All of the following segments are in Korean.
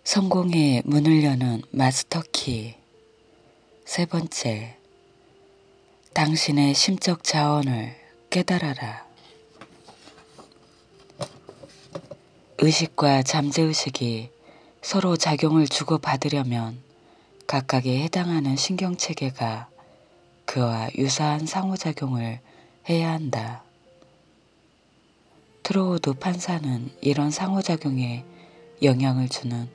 성공의 문을 여는 마스터키. 세 번째, 당신의 심적 자원을 깨달아라. 의식과 잠재의식이 서로 작용을 주고받으려면 각각에 해당하는 신경체계가 그와 유사한 상호작용을 해야 한다. 트로우드 판사는 이런 상호작용에 영향을 주는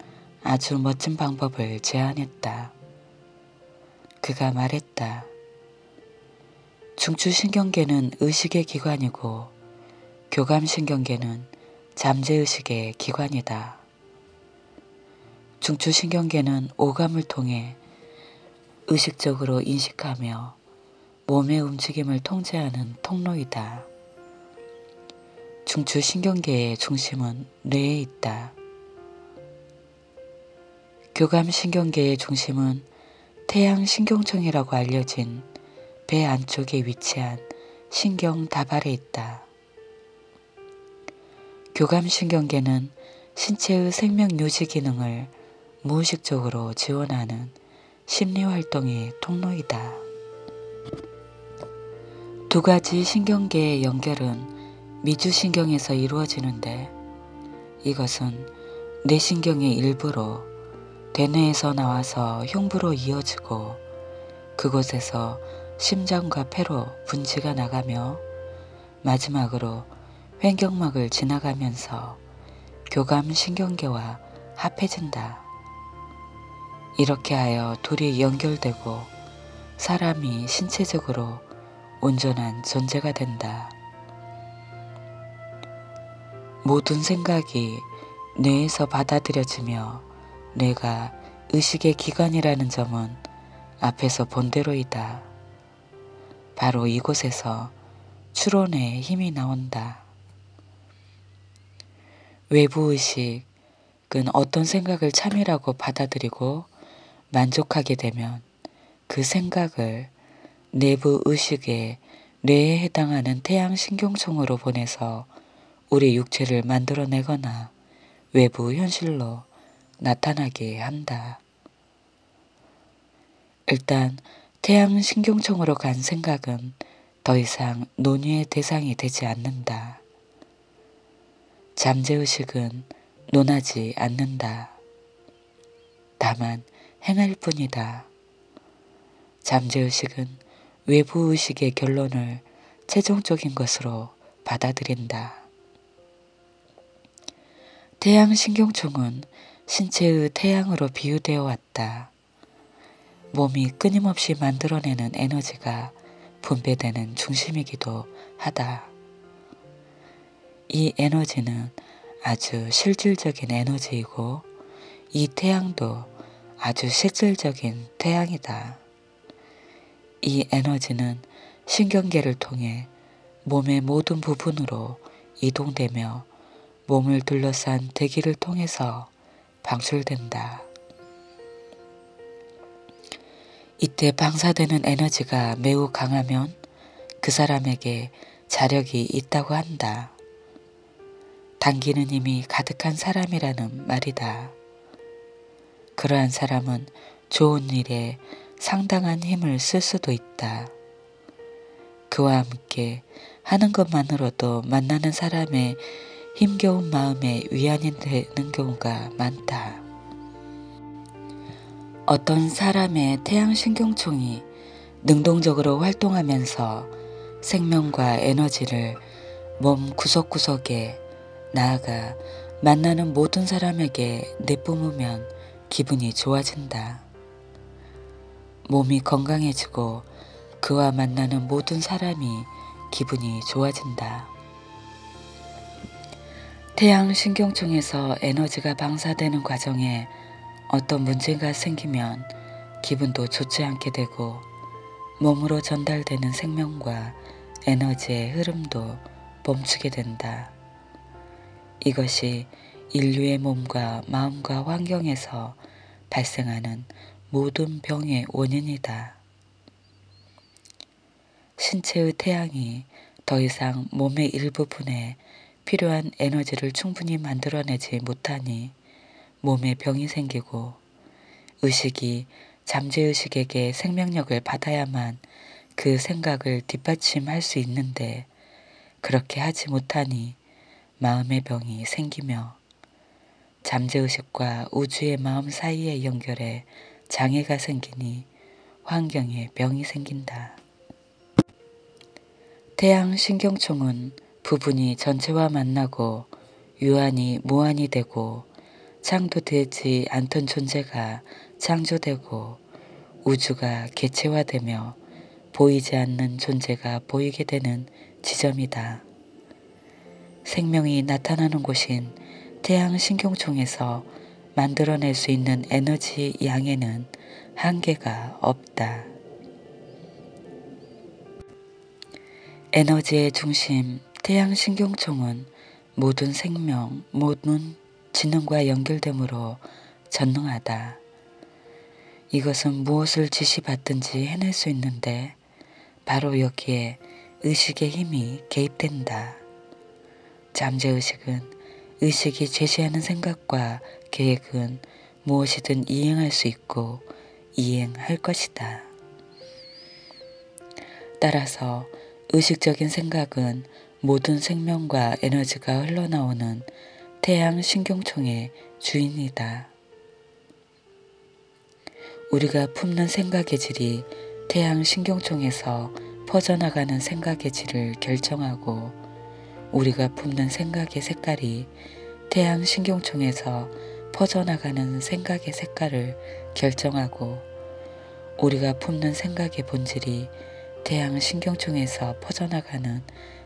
아주 멋진 방법을 제안했다. 그가 말했다. 중추신경계는 의식의 기관이고 교감신경계는 잠재의식의 기관이다. 중추신경계는 오감을 통해 의식적으로 인식하며 몸의 움직임을 통제하는 통로이다. 중추신경계의 중심은 뇌에 있다. 교감신경계의 중심은 태양신경총이라고 알려진 배 안쪽에 위치한 신경다발에 있다. 교감신경계는 신체의 생명유지 기능을 무의식적으로 지원하는 심리활동의 통로이다. 두 가지 신경계의 연결은 미주신경에서 이루어지는데 이것은 뇌신경의 일부로 대뇌에서 나와서 흉부로 이어지고 그곳에서 심장과 폐로 분지가 나가며 마지막으로 횡격막을 지나가면서 교감신경계와 합해진다. 이렇게 하여 둘이 연결되고 사람이 신체적으로 온전한 존재가 된다. 모든 생각이 뇌에서 받아들여지며 뇌가 의식의 기관이라는 점은 앞에서 본 대로이다. 바로 이곳에서 추론의 힘이 나온다. 외부의식은 어떤 생각을 참이라고 받아들이고 만족하게 되면 그 생각을 내부의식의 뇌에 해당하는 태양신경총으로 보내서 우리 육체를 만들어내거나 외부 현실로 나타나게 한다. 일단 태양신경총으로 간 생각은 더 이상 논의의 대상이 되지 않는다. 잠재의식은 논하지 않는다. 다만 행할 뿐이다. 잠재의식은 외부의식의 결론을 최종적인 것으로 받아들인다. 태양신경총은 신체의 태양으로 비유되어 왔다. 몸이 끊임없이 만들어내는 에너지가 분배되는 중심이기도 하다. 이 에너지는 아주 실질적인 에너지이고 이 태양도 아주 실질적인 태양이다. 이 에너지는 신경계를 통해 몸의 모든 부분으로 이동되며 몸을 둘러싼 대기를 통해서 방출된다. 이때 방사되는 에너지가 매우 강하면 그 사람에게 자력이 있다고 한다. 당기는 힘이 가득한 사람이라는 말이다. 그러한 사람은 좋은 일에 상당한 힘을 쓸 수도 있다. 그와 함께 하는 것만으로도 만나는 사람의 힘겨운 마음에 위안이 되는 경우가 많다. 어떤 사람의 태양신경총이 능동적으로 활동하면서 생명과 에너지를 몸 구석구석에 나아가 만나는 모든 사람에게 내뿜으면 기분이 좋아진다. 몸이 건강해지고 그와 만나는 모든 사람이 기분이 좋아진다. 태양신경총에서 에너지가 방사되는 과정에 어떤 문제가 생기면 기분도 좋지 않게 되고 몸으로 전달되는 생명과 에너지의 흐름도 멈추게 된다. 이것이 인류의 몸과 마음과 환경에서 발생하는 모든 병의 원인이다. 신체의 태양이 더 이상 몸의 일부분에 필요한 에너지를 충분히 만들어내지 못하니 몸에 병이 생기고 의식이 잠재의식에게 생명력을 받아야만 그 생각을 뒷받침할 수 있는데 그렇게 하지 못하니 마음의 병이 생기며 잠재의식과 우주의 마음 사이의 연결에 장애가 생기니 환경에 병이 생긴다. 태양 신경총은 부분이 전체와 만나고 유한이 무한이 되고 창조되지 않던 존재가 창조되고 우주가 개체화되며 보이지 않는 존재가 보이게 되는 지점이다. 생명이 나타나는 곳인 태양 신경총에서 만들어낼 수 있는 에너지 양에는 한계가 없다. 에너지의 중심 태양 신경총은 모든 생명, 모든 지능과 연결되므로 전능하다. 이것은 무엇을 지시받든지 해낼 수 있는데 바로 여기에 의식의 힘이 개입된다. 잠재의식은 의식이 제시하는 생각과 계획은 무엇이든 이행할 수 있고 이행할 것이다. 따라서 의식적인 생각은 모든 생명과 에너지가 흘러나오는 태양 신경총의 주인이다. 우리가 품는 생각의 질이 태양 신경총에서 퍼져나가는 생각의 질을 결정하고 우리가 품는 생각의 색깔이 태양 신경총에서 퍼져나가는 생각의 색깔을 결정하고 우리가 품는 생각의 본질이 태양 신경총에서 퍼져나가는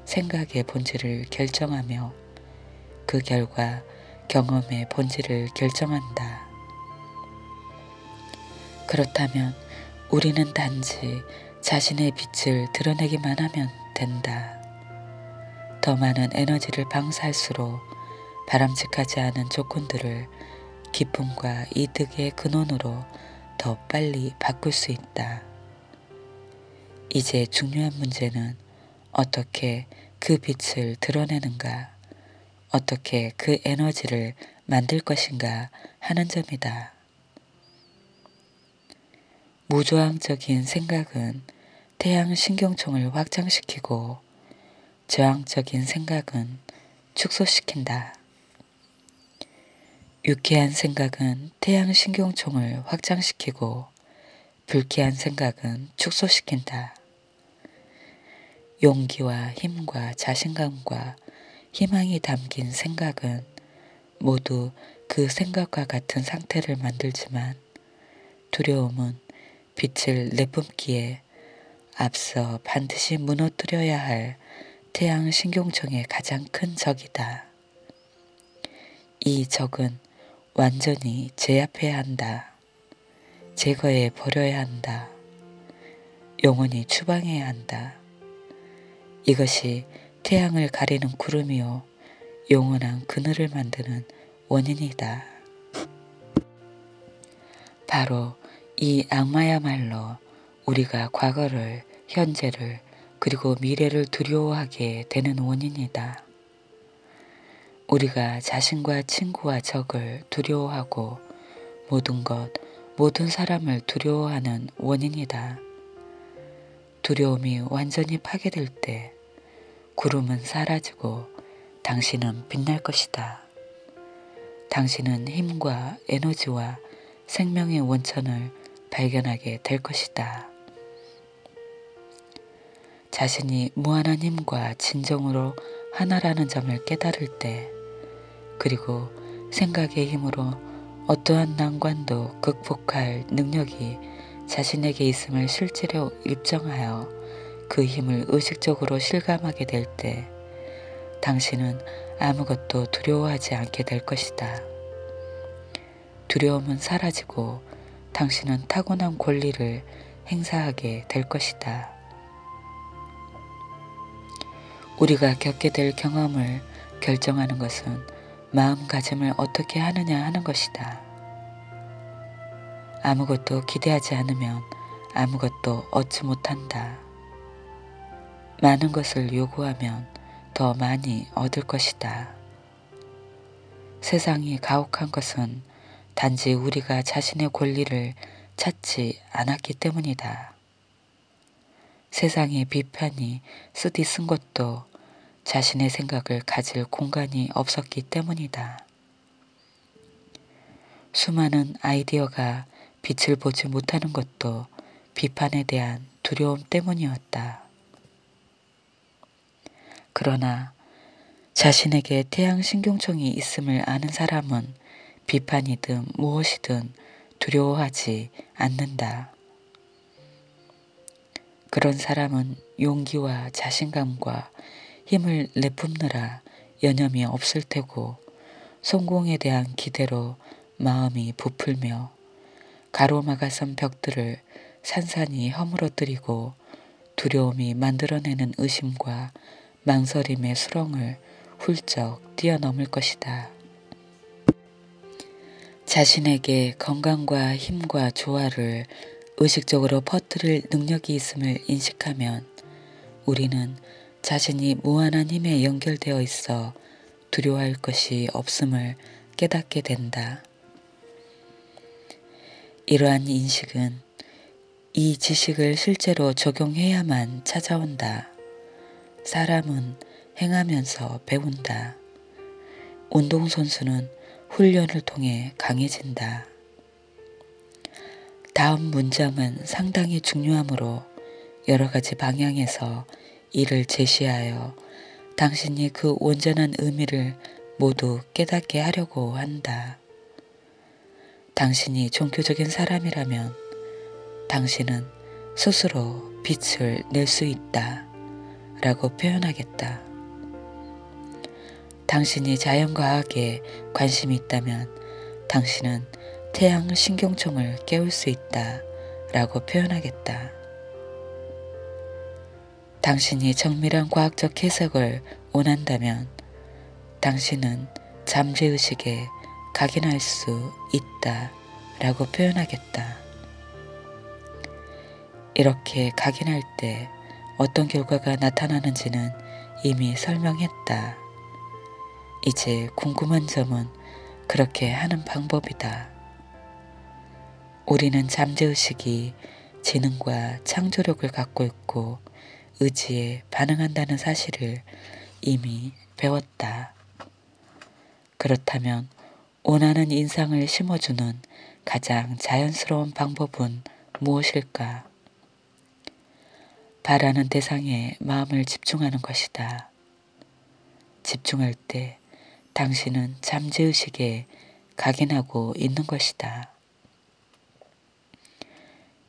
생각의 본질을 결정하며 그 결과 경험의 본질을 결정한다. 그렇다면 우리는 단지 자신의 빛을 드러내기만 하면 된다. 더 많은 에너지를 방사할수록 바람직하지 않은 조건들을 기쁨과 이득의 근원으로 더 빨리 바꿀 수 있다. 이제 중요한 문제는 어떻게 그 빛을 드러내는가, 어떻게 그 에너지를 만들 것인가 하는 점이다. 무저항적인 생각은 태양 신경총을 확장시키고 저항적인 생각은 축소시킨다. 유쾌한 생각은 태양 신경총을 확장시키고 불쾌한 생각은 축소시킨다. 용기와 힘과 자신감과 희망이 담긴 생각은 모두 그 생각과 같은 상태를 만들지만 두려움은 빛을 내뿜기에 앞서 반드시 무너뜨려야 할 태양 신경총의 가장 큰 적이다. 이 적은 완전히 제압해야 한다. 제거해 버려야 한다. 영원히 추방해야 한다. 이것이 태양을 가리는 구름이요 영원한 그늘을 만드는 원인이다. 바로 이 악마야말로 우리가 과거를, 현재를, 그리고 미래를 두려워하게 되는 원인이다. 우리가 자신과 친구와 적을 두려워하고 모든 것, 모든 사람을 두려워하는 원인이다. 두려움이 완전히 파괴될 때 구름은 사라지고 당신은 빛날 것이다. 당신은 힘과 에너지와 생명의 원천을 발견하게 될 것이다. 자신이 무한한 힘과 진정으로 하나라는 점을 깨달을 때, 그리고 생각의 힘으로 어떠한 난관도 극복할 능력이 자신에게 있음을 실제로 입증하여 그 힘을 의식적으로 실감하게 될 때, 당신은 아무것도 두려워하지 않게 될 것이다. 두려움은 사라지고 당신은 타고난 권리를 행사하게 될 것이다. 우리가 겪게 될 경험을 결정하는 것은 마음가짐을 어떻게 하느냐 하는 것이다. 아무것도 기대하지 않으면 아무것도 얻지 못한다. 많은 것을 요구하면 더 많이 얻을 것이다. 세상이 가혹한 것은 단지 우리가 자신의 권리를 찾지 않았기 때문이다. 세상의 비판이 쓰디 쓴 것도 자신의 생각을 가질 공간이 없었기 때문이다. 수많은 아이디어가 빛을 보지 못하는 것도 비판에 대한 두려움 때문이었다. 그러나 자신에게 태양신경총이 있음을 아는 사람은 비판이든 무엇이든 두려워하지 않는다. 그런 사람은 용기와 자신감과 힘을 내뿜느라 여념이 없을 테고 성공에 대한 기대로 마음이 부풀며 가로막아선 벽들을 산산이 허물어뜨리고 두려움이 만들어내는 의심과 망설임의 수렁을 훌쩍 뛰어넘을 것이다. 자신에게 건강과 힘과 조화를 의식적으로 퍼뜨릴 능력이 있음을 인식하면 우리는 자신이 무한한 힘에 연결되어 있어 두려워할 것이 없음을 깨닫게 된다. 이러한 인식은 이 지식을 실제로 적용해야만 찾아온다. 사람은 행하면서 배운다. 운동선수는 훈련을 통해 강해진다. 다음 문장은 상당히 중요하므로 여러 가지 방향에서 이를 제시하여 당신이 그 온전한 의미를 모두 깨닫게 하려고 한다. 당신이 종교적인 사람이라면 당신은 스스로 빛을 낼 수 있다 라고 표현하겠다. 당신이 자연과학에 관심이 있다면 당신은 태양 신경총을 깨울 수 있다 라고 표현하겠다. 당신이 정밀한 과학적 해석을 원한다면 당신은 잠재의식에 각인할 수 있다 라고 표현하겠다. 이렇게 각인할 때 어떤 결과가 나타나는지는 이미 설명했다. 이제 궁금한 점은 그렇게 하는 방법이다. 우리는 잠재의식이 지능과 창조력을 갖고 있고 의지에 반응한다는 사실을 이미 배웠다. 그렇다면 원하는 인상을 심어주는 가장 자연스러운 방법은 무엇일까? 바라는 대상에 마음을 집중하는 것이다. 집중할 때 당신은 잠재의식에 각인하고 있는 것이다.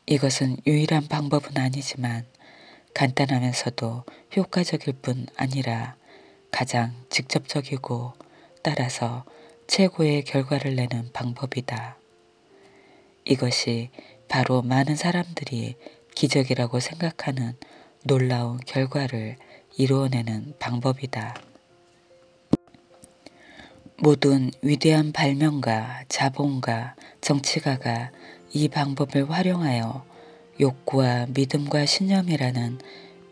이것은 유일한 방법은 아니지만 간단하면서도 효과적일 뿐 아니라 가장 직접적이고 따라서 최고의 결과를 내는 방법이다. 이것이 바로 많은 사람들이 기적이라고 생각하는 놀라운 결과를 이루어내는 방법이다. 모든 위대한 발명가, 자본가, 정치가가 이 방법을 활용하여 욕구와 믿음과 신념이라는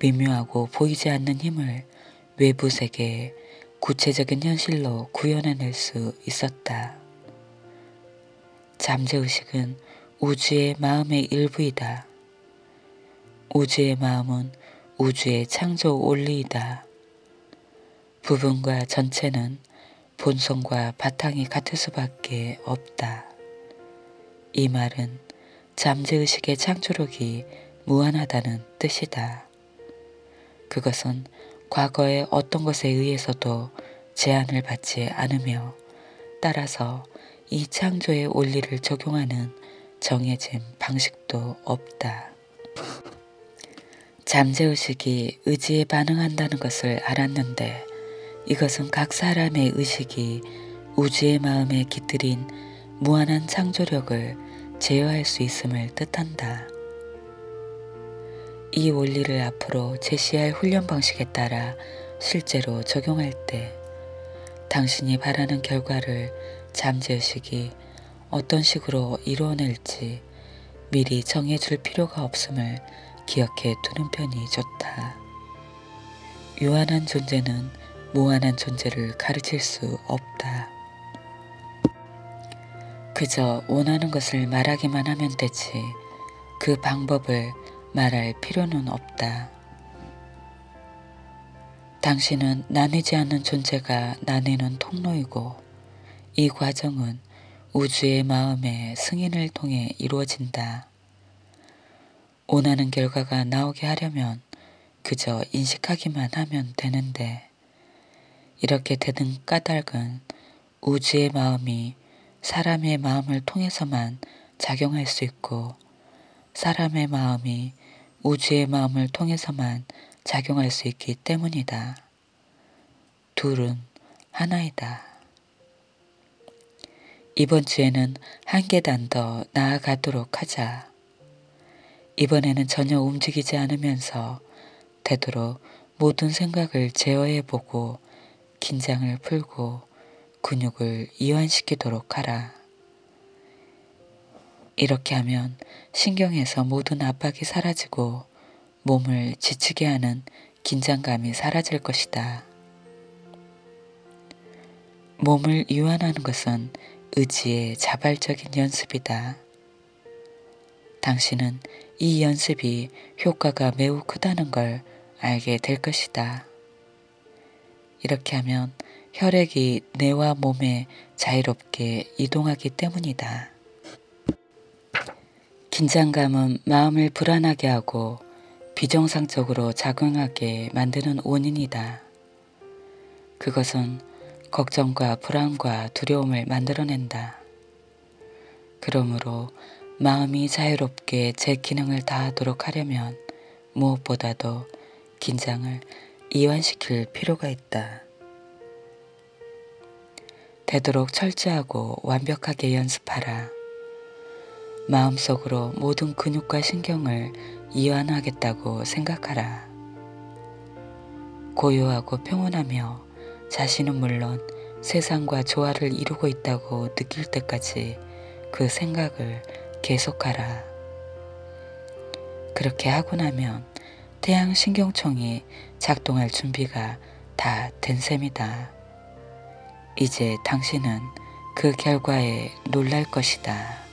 미묘하고 보이지 않는 힘을 외부 세계에 구체적인 현실로 구현해낼 수 있었다. 잠재의식은 우주의 마음의 일부이다. 우주의 마음은 우주의 창조 원리이다. 부분과 전체는 본성과 바탕이 같을 수밖에 없다. 이 말은 잠재의식의 창조력이 무한하다는 뜻이다. 그것은 과거의 어떤 것에 의해서도 제한을 받지 않으며 따라서 이 창조의 원리를 적용하는 정해진 방식도 없다. 잠재의식이 의지에 반응한다는 것을 알았는데 이것은 각 사람의 의식이 우주의 마음에 깃들인 무한한 창조력을 제어할 수 있음을 뜻한다. 이 원리를 앞으로 제시할 훈련 방식에 따라 실제로 적용할 때 당신이 바라는 결과를 잠재의식이 어떤 식으로 이루어낼지 미리 정해줄 필요가 없음을 기억해 두는 편이 좋다. 유한한 존재는 무한한 존재를 가르칠 수 없다. 그저 원하는 것을 말하기만 하면 되지 그 방법을 말할 필요는 없다. 당신은 나뉘지 않는 존재가 나뉘는 통로이고 이 과정은 우주의 마음의 승인을 통해 이루어진다. 원하는 결과가 나오게 하려면 그저 인식하기만 하면 되는데 이렇게 되는 까닭은 우주의 마음이 사람의 마음을 통해서만 작용할 수 있고 사람의 마음이 우주의 마음을 통해서만 작용할 수 있기 때문이다. 둘은 하나이다. 이번 주에는 한 계단 더 나아가도록 하자. 이번에는 전혀 움직이지 않으면서 되도록 모든 생각을 제어해보고 긴장을 풀고 근육을 이완시키도록 하라. 이렇게 하면 신경에서 모든 압박이 사라지고 몸을 지치게 하는 긴장감이 사라질 것이다. 몸을 이완하는 것은 의지의 자발적인 연습이다. 당신은 이 연습이 효과가 매우 크다는 걸 알게 될 것이다. 이렇게 하면 혈액이 뇌와 몸에 자유롭게 이동하기 때문이다. 긴장감은 마음을 불안하게 하고 비정상적으로 작용하게 만드는 원인이다. 그것은 걱정과 불안과 두려움을 만들어낸다. 그러므로 마음이 자유롭게 제 기능을 다하도록 하려면 무엇보다도 긴장을 이완시킬 필요가 있다. 되도록 철저하고 완벽하게 연습하라. 마음속으로 모든 근육과 신경을 이완하겠다고 생각하라. 고요하고 평온하며 자신은 물론 세상과 조화를 이루고 있다고 느낄 때까지 그 생각을 계속하라. 그렇게 하고 나면 태양신경총이 작동할 준비가 다 된 셈이다. 이제 당신은 그 결과에 놀랄 것이다.